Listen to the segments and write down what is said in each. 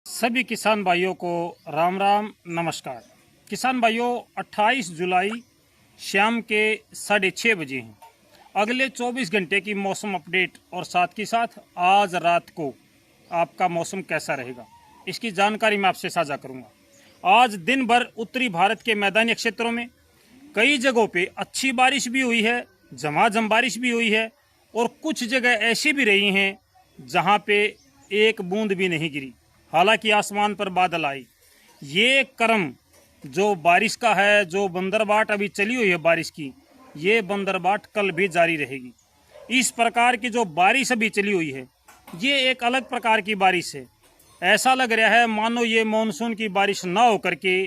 सभी किसान भाइयों को राम राम नमस्कार। किसान भाइयों 28 जुलाई शाम के 6:30 बजे हैं। अगले 24 घंटे की मौसम अपडेट और साथ ही साथ आज रात को आपका मौसम कैसा रहेगा इसकी जानकारी मैं आपसे साझा करूंगा। आज दिन भर उत्तरी भारत के मैदानी क्षेत्रों में कई जगहों पे अच्छी बारिश भी हुई है, झमाझम बारिश भी हुई है और कुछ जगह ऐसी भी रही हैं जहां पे एक बूंद भी नहीं गिरी। हालांकि आसमान पर बादल आए। ये क्रम जो बारिश का है, जो बंदरबाट अभी चली हुई है बारिश की, ये बंदरबाट कल भी जारी रहेगी। इस प्रकार की जो बारिश अभी चली हुई है ये एक अलग प्रकार की बारिश है। ऐसा लग रहा है मानो ये मानसून की बारिश ना होकर के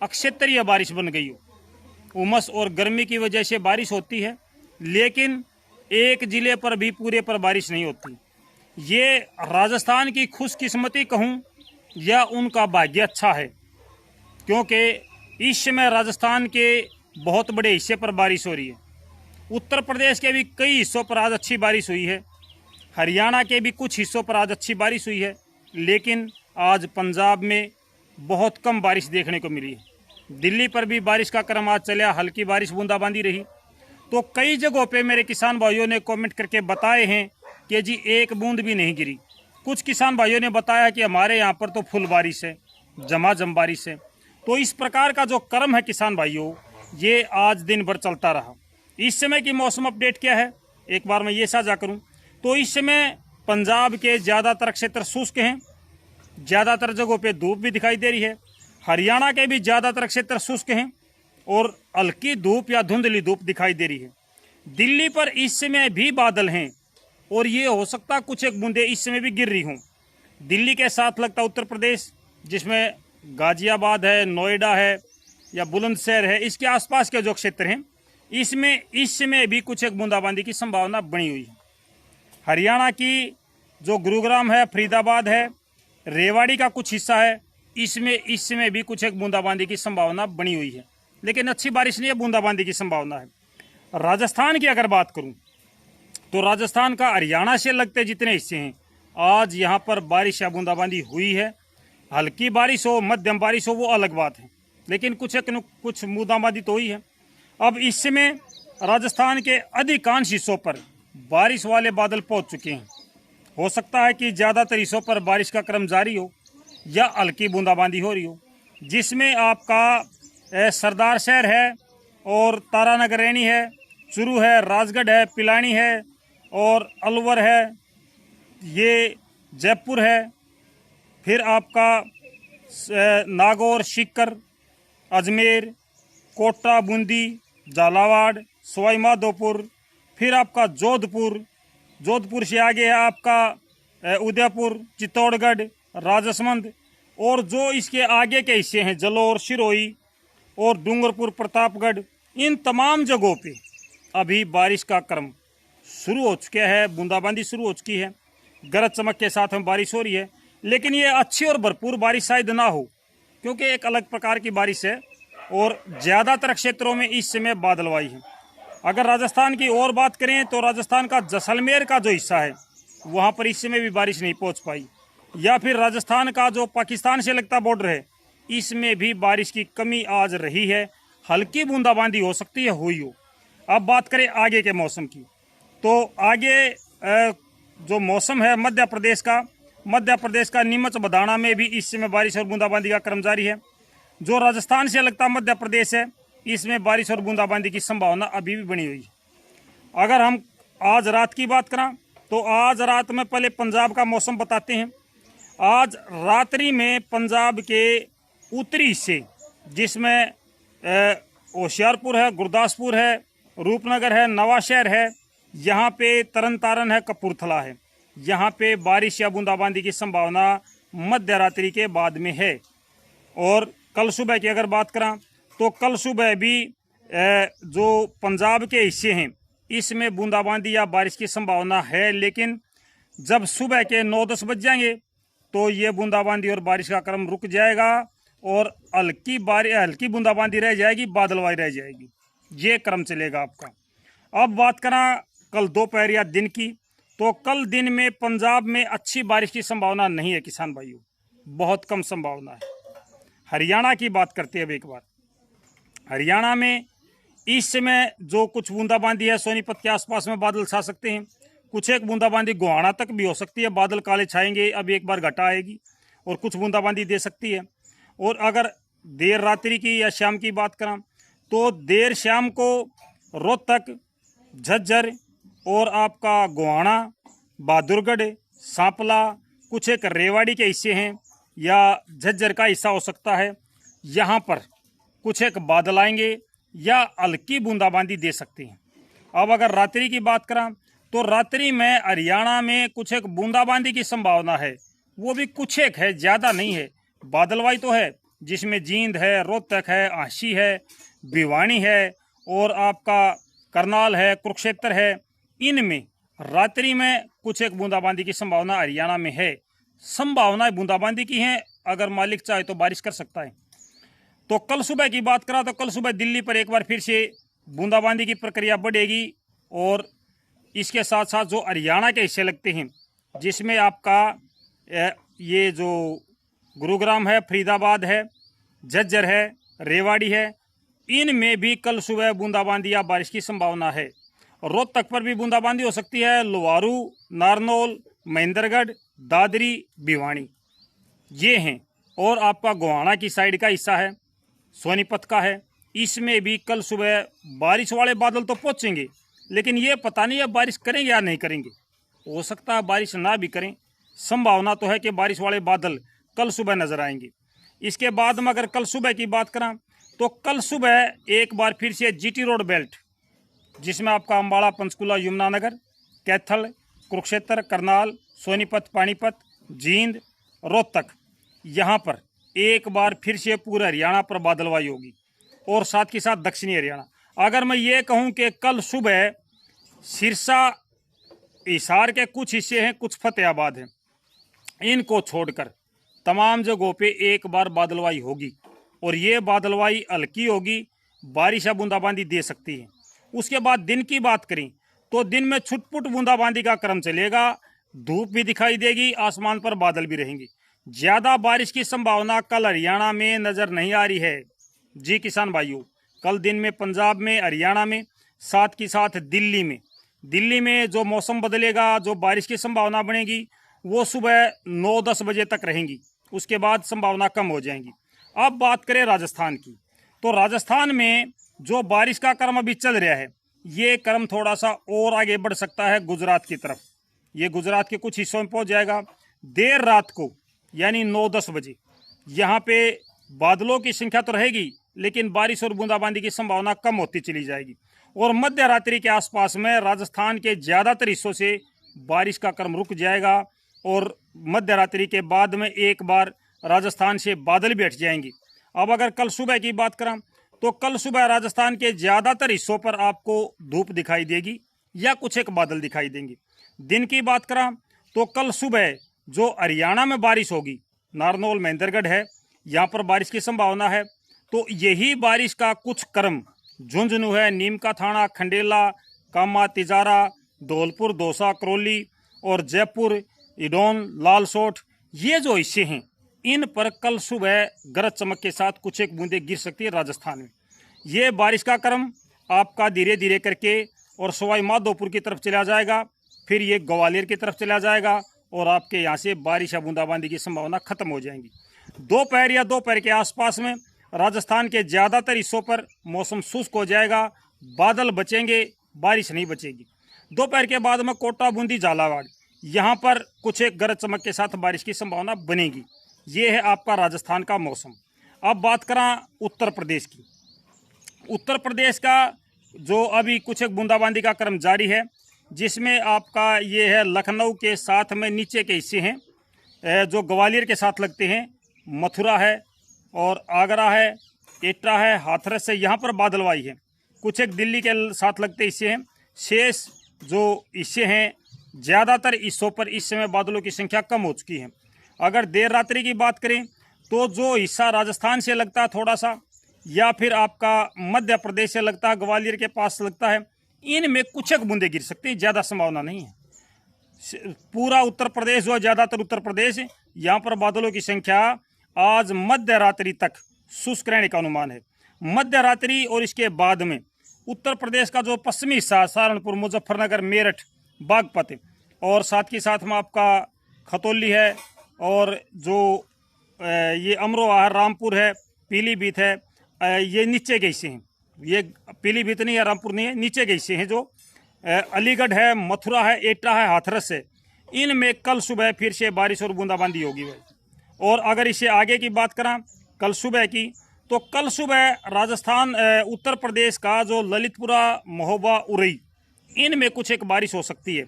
अक्षेत्रीय बारिश बन गई हो। उमस और गर्मी की वजह से बारिश होती है, लेकिन एक जिले पर भी पूरे पर बारिश नहीं होती। ये राजस्थान की खुशकिस्मती कहूँ या उनका भाग्य अच्छा है, क्योंकि इस समय राजस्थान के बहुत बड़े हिस्से पर बारिश हो रही है। उत्तर प्रदेश के भी कई हिस्सों पर आज अच्छी बारिश हुई है, हरियाणा के भी कुछ हिस्सों पर आज अच्छी बारिश हुई है, लेकिन आज पंजाब में बहुत कम बारिश देखने को मिली है। दिल्ली पर भी बारिश का क्रम आज चला, हल्की बारिश बूंदाबांदी रही। तो कई जगहों पे मेरे किसान भाइयों ने कमेंट करके बताए हैं कि जी एक बूंद भी नहीं गिरी। कुछ किसान भाइयों ने बताया कि हमारे यहाँ पर तो फुल बारिश है, झमाझम बारिश है। तो इस प्रकार का जो क्रम है किसान भाइयों, ये आज दिन भर चलता रहा। इस समय की मौसम अपडेट क्या है एक बार मैं ये साझा करूं तो इस समय पंजाब के ज़्यादातर क्षेत्र शुष्क हैं, ज़्यादातर जगहों पे धूप भी दिखाई दे रही है। हरियाणा के भी ज़्यादातर क्षेत्र शुष्क हैं और हल्की धूप या धुंधली धूप दिखाई दे रही है। दिल्ली पर इस समय भी बादल हैं और ये हो सकता कुछ एक बूंदे इस समय भी गिर रही हों। दिल्ली के साथ लगता उत्तर प्रदेश, जिसमें गाजियाबाद है, नोएडा है या बुलंदशहर है, इसके आसपास के जो क्षेत्र हैं इसमें इस समय भी कुछ एक बूंदाबांदी की संभावना बनी हुई है। हरियाणा की जो गुरुग्राम है, फरीदाबाद है, रेवाड़ी का कुछ हिस्सा है, इसमें इस समय भी कुछ एक बूंदाबांदी की संभावना बनी हुई है, लेकिन अच्छी बारिश नहीं है, बूंदाबांदी की संभावना है। राजस्थान की अगर बात करूं तो राजस्थान का हरियाणा से लगते जितने हिस्से हैं आज यहाँ पर बारिश या बूंदाबांदी हुई है। हल्की बारिश हो, मध्यम बारिश हो, वो अलग बात है, लेकिन कुछ बूंदाबांदी तो हुई है। अब इस समय राजस्थान के अधिकांश हिस्सों पर बारिश वाले बादल पहुँच चुके हैं। हो सकता है कि ज़्यादातर हिस्सों पर बारिश का क्रम जारी हो या हल्की बूंदाबांदी हो रही हो, जिसमें आपका सरदार शहर है और तारानगर रैनी है, चुरू है, राजगढ़ है, पिलानी है और अलवर है, ये जयपुर है, फिर आपका नागौर, सीकर, अजमेर, कोटा, बूंदी, झालावाड़, सवाई माधोपुर, फिर आपका जोधपुर से आगे है आपका उदयपुर, चित्तौड़गढ़, राजसमंद और जो इसके आगे के हिस्से हैं जलोर, सिरोही और डूंगरपुर, प्रतापगढ़, इन तमाम जगहों पे अभी बारिश का क्रम शुरू हो चुका है, बूंदाबांदी शुरू हो चुकी है, गरज चमक के साथ में बारिश हो रही है। लेकिन ये अच्छी और भरपूर बारिश शायद ना हो, क्योंकि एक अलग प्रकार की बारिश है और ज़्यादातर क्षेत्रों में इस समय बादलवाई है। अगर राजस्थान की और बात करें तो राजस्थान का जैसलमेर का जो हिस्सा है वहाँ पर इस समय भी बारिश नहीं पहुँच पाई, या फिर राजस्थान का जो पाकिस्तान से लगता बॉर्डर है इसमें भी बारिश की कमी आज रही है। हल्की बूंदाबांदी हो सकती है, हुई हो। अब बात करें आगे के मौसम की, तो आगे जो मौसम है मध्य प्रदेश का नीमच बदाना में भी इस समय बारिश और बूंदाबांदी का क्रम जारी है। जो राजस्थान से लगता मध्य प्रदेश है इसमें बारिश और बूंदाबांदी की संभावना अभी भी बनी हुई है। अगर हम आज रात की बात करें तो आज रात में पहले पंजाब का मौसम बताते हैं। आज रात्रि में पंजाब के उत्तरी हिस्से, जिसमें होशियारपुर है, गुरदासपुर है, रूपनगर है, नवाशहर है, यहाँ पे तरन तारण है, कपूरथला है, यहाँ पे बारिश या बूंदाबांदी की संभावना मध्य रात्रि के बाद में है। और कल सुबह की अगर बात करें तो कल सुबह भी जो पंजाब के हिस्से हैं इसमें बूंदाबांदी या बारिश की संभावना है, लेकिन जब सुबह के 9-10 बज जाएंगे तो ये बूंदाबांदी और बारिश का क्रम रुक जाएगा और हल्की बूंदाबांदी रह जाएगी, बादलवाई रह जाएगी। ये क्रम चलेगा आपका। अब बात करें कल दोपहर या दिन की, तो कल दिन में पंजाब में अच्छी बारिश की संभावना नहीं है किसान भाइयों। बहुत कम संभावना है। हरियाणा की बात करते हैं अब एक बार। हरियाणा में इस समय जो कुछ बूंदाबांदी है, सोनीपत के आसपास में बादल छा सकते हैं, कुछ एक बूंदाबांदी गोहाना तक भी हो सकती है, बादल काले छाएंगे, अब एक बार घटा आएगी और कुछ बूंदाबांदी दे सकती है। और अगर देर रात्रि की या शाम की बात करें तो देर शाम को रोहतक, झज्जर और आपका गोहाना, बहादुरगढ़, सांपला, कुछ एक रेवाड़ी के हिस्से हैं या झज्जर का हिस्सा हो सकता है, यहाँ पर कुछ एक बादल आएंगे या हल्की बूंदाबांदी दे सकते हैं। अब अगर रात्रि की बात करें तो रात्रि में हरियाणा में कुछ एक बूंदाबांदी की संभावना है, वो भी कुछ एक है, ज़्यादा नहीं है। बादलवाई तो है, जिसमें जींद है, रोहतक है, आशी है, भिवानी है और आपका करनाल है, कुरुक्षेत्र है। इनमें रात्रि में कुछ एक बूंदाबांदी की संभावना हरियाणा में है। संभावनाएं बूंदाबांदी की हैं, अगर मालिक चाहे तो बारिश कर सकता है। तो कल सुबह की बात करा तो कल सुबह दिल्ली पर एक बार फिर से बूंदाबांदी की प्रक्रिया बढ़ेगी और इसके साथ साथ जो हरियाणा के हिस्से लगते हैं, जिसमें आपका ये जो गुरुग्राम है, फरीदाबाद है, झज्जर है, रेवाड़ी है, इनमें भी कल सुबह बूंदाबांदी या बारिश की संभावना है। रोहतक पर भी बूंदाबांदी हो सकती है, लुवारू, नारनौल, महेंद्रगढ़, दादरी, भिवानी ये हैं। और आपका गोहाना की साइड का हिस्सा है, सोनीपत का है, इसमें भी कल सुबह बारिश वाले बादल तो पहुंचेंगे, लेकिन ये पता नहीं है बारिश करेंगे या नहीं करेंगे। हो सकता है बारिश ना भी करें, संभावना तो है कि बारिश वाले बादल कल सुबह नजर आएंगे। इसके बाद में अगर कल सुबह की बात करें तो कल सुबह एक बार फिर से जीटी रोड बेल्ट, जिसमें आपका अम्बाड़ा, पंचकुला, यमुनानगर, कैथल, कुरुक्षेत्र, करनाल, सोनीपत, पानीपत, जींद, रोहतक, यहाँ पर एक बार फिर से पूरे हरियाणा पर बादलवाई होगी और साथ के साथ दक्षिणी हरियाणा। अगर मैं ये कहूँ कि कल सुबह सिरसा, हिसार के कुछ हिस्से हैं, कुछ फतेहाबाद हैं, इनको छोड़कर तमाम जगहों पे एक बार बादलवाई होगी और ये बादलवाई हल्की होगी, बारिश या बूंदाबांदी दे सकती है। उसके बाद दिन की बात करें तो दिन में छुटपुट बूंदाबांदी का क्रम चलेगा, धूप भी दिखाई देगी, आसमान पर बादल भी रहेंगे। ज्यादा बारिश की संभावना कल हरियाणा में नजर नहीं आ रही है जी किसान भाइयों। कल दिन में पंजाब में, हरियाणा में, साथ के साथ दिल्ली में जो मौसम बदलेगा, जो बारिश की संभावना बनेगी वो सुबह 9-10 बजे तक रहेंगी, उसके बाद संभावना कम हो जाएंगी। अब बात करें राजस्थान की, तो राजस्थान में जो बारिश का क्रम अभी चल रहा है, ये क्रम थोड़ा सा और आगे बढ़ सकता है गुजरात की तरफ। ये गुजरात के कुछ हिस्सों में पहुंच जाएगा देर रात को, यानी 9-10 बजे। यहाँ पे बादलों की संख्या तो रहेगी, लेकिन बारिश और बूंदाबांदी की संभावना कम होती चली जाएगी और मध्य रात्रि के आसपास में राजस्थान के ज़्यादातर हिस्सों से बारिश का क्रम रुक जाएगा और मध्य रात्रि के बाद में एक बार राजस्थान से बादल भी हट जाएंगे। अब अगर कल सुबह की बात करें तो कल सुबह राजस्थान के ज़्यादातर हिस्सों पर आपको धूप दिखाई देगी या कुछ एक बादल दिखाई देंगे। दिन की बात करें तो कल सुबह जो हरियाणा में बारिश होगी, नारनौल, महेंद्रगढ़ है, यहाँ पर बारिश की संभावना है। तो यही बारिश का कुछ क्रम झुंझुनू है, नीम का थाना, खंडेला, कामा, तिजारा, धौलपुर, दौसा, करौली और जयपुर, इडौन, लालसोट, ये जो हिस्से हैं इन पर कल सुबह गरज चमक के साथ कुछ एक बूंदें गिर सकती है राजस्थान में। ये बारिश का क्रम आपका धीरे धीरे करके और सवाई माधोपुर की तरफ चला जाएगा, फिर ये ग्वालियर की तरफ चला जाएगा और आपके यहाँ से बारिश या बूंदाबांदी की संभावना खत्म हो जाएंगी। दोपहर या दोपहर के आसपास में राजस्थान के ज़्यादातर हिस्सों पर मौसम शुष्क हो जाएगा, बादल बचेंगे, बारिश नहीं बचेगी। दोपहर के बाद में कोटा, बूंदी, झालावाड़, यहाँ पर कुछ एक गरज चमक के साथ बारिश की संभावना बनेगी। ये है आपका राजस्थान का मौसम। अब बात करें उत्तर प्रदेश की। उत्तर प्रदेश का जो अभी कुछ एक बूंदाबांदी का क्रम जारी है, जिसमें आपका ये है लखनऊ के साथ में नीचे के हिस्से हैं, जो ग्वालियर के साथ लगते हैं, मथुरा है और आगरा है, एटा है, हाथरस है, यहाँ पर बादलवाई है। कुछ एक दिल्ली के साथ लगते हिस्से हैं। शेष जो हिस्से हैं ज़्यादातर हिस्सों पर इस समय बादलों की संख्या कम हो चुकी है। अगर देर रात्रि की बात करें तो जो हिस्सा राजस्थान से लगता है थोड़ा सा, या फिर आपका मध्य प्रदेश से लगता है, ग्वालियर के पास लगता है, इनमें कुछ एक बूंदें गिर सकती है, ज़्यादा संभावना नहीं है। पूरा उत्तर प्रदेश जो ज़्यादातर उत्तर प्रदेश यहाँ पर बादलों की संख्या आज मध्य रात्रि तक शुष्क रहने का अनुमान है। मध्य रात्रि और इसके बाद में उत्तर प्रदेश का जो पश्चिमी हिस्सा, सहारनपुर, मुजफ्फरनगर, मेरठ, बागपत और साथ के साथ में आपका खतौली है, और जो ये अमरोहा, रामपुर है, पीलीभीत है, ये नीचे के हिस्से हैं। ये पीलीभीत नहीं है, रामपुर नहीं है, नीचे के हिस्से हैं। जो अलीगढ़ है, मथुरा है, एटा है, हाथरस है, इनमें कल सुबह फिर से बारिश और बूंदाबांदी होगी भाई। और अगर इसे आगे की बात करें कल सुबह की, तो कल सुबह राजस्थान, उत्तर प्रदेश का जो ललितपुरा, महोबा, उरई, इनमें कुछ एक बारिश हो सकती है।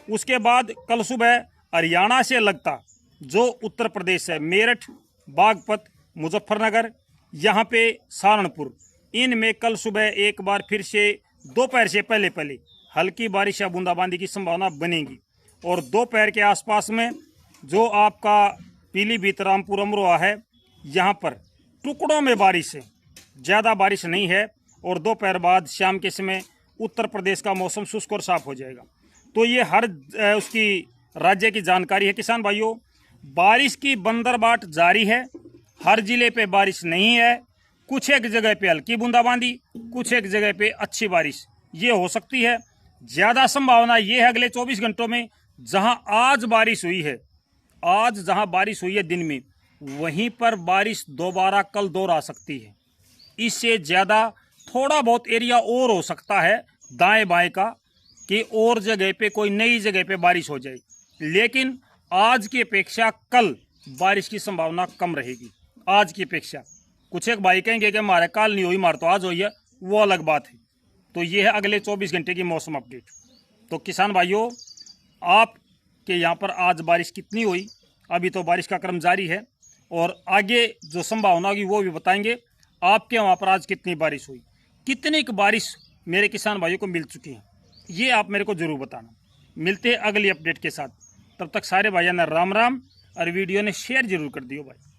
उसके बाद कल सुबह हरियाणा से लगता जो उत्तर प्रदेश है, मेरठ, बागपत, मुजफ्फरनगर, यहाँ पे सहारनपुर, इनमें कल सुबह एक बार फिर से दोपहर से पहले पहले हल्की बारिश या बूंदाबांदी की संभावना बनेगी। और दोपहर के आसपास में जो आपका पीलीभीत, रामपुर, अमरोहा है, यहाँ पर टुकड़ों में बारिश है, ज़्यादा बारिश नहीं है। और दोपहर बाद शाम के समय उत्तर प्रदेश का मौसम शुष्क और साफ हो जाएगा। तो ये हर उसकी राज्य की जानकारी है किसान भाइयों। बारिश की बंदरबाट जारी है, हर जिले पे बारिश नहीं है। कुछ एक जगह पे हल्की बूंदाबांदी, कुछ एक जगह पे अच्छी बारिश ये हो सकती है। ज़्यादा संभावना ये है अगले 24 घंटों में, जहां आज बारिश हुई है, आज जहां बारिश हुई है दिन में, वहीं पर बारिश दोबारा कल दोहरा सकती है। इससे ज़्यादा थोड़ा बहुत एरिया और हो सकता है दाएं बाएं का, कि और जगह पे कोई नई जगह पे बारिश हो जाए। लेकिन आज की अपेक्षा कल बारिश की संभावना कम रहेगी। आज की अपेक्षा कुछ एक भाई कहेंगे कि हमारे कल नहीं हुई, हमारे तो आज हुई है, वो अलग बात है। तो ये है अगले 24 घंटे की मौसम अपडेट। तो किसान भाइयों, आपके यहाँ पर आज बारिश कितनी हुई, अभी तो बारिश का क्रम जारी है, और आगे जो संभावना होगी वो भी बताएंगे। आपके वहाँ पर आज कितनी बारिश हुई, कितनी बारिश मेरे किसान भाइयों को मिल चुकी है, ये आप मेरे को जरूर बताना। मिलते हैं अगली अपडेट के साथ, तब तक सारे भाइयों ने राम राम, और वीडियो ने शेयर जरूर कर दियो भाई।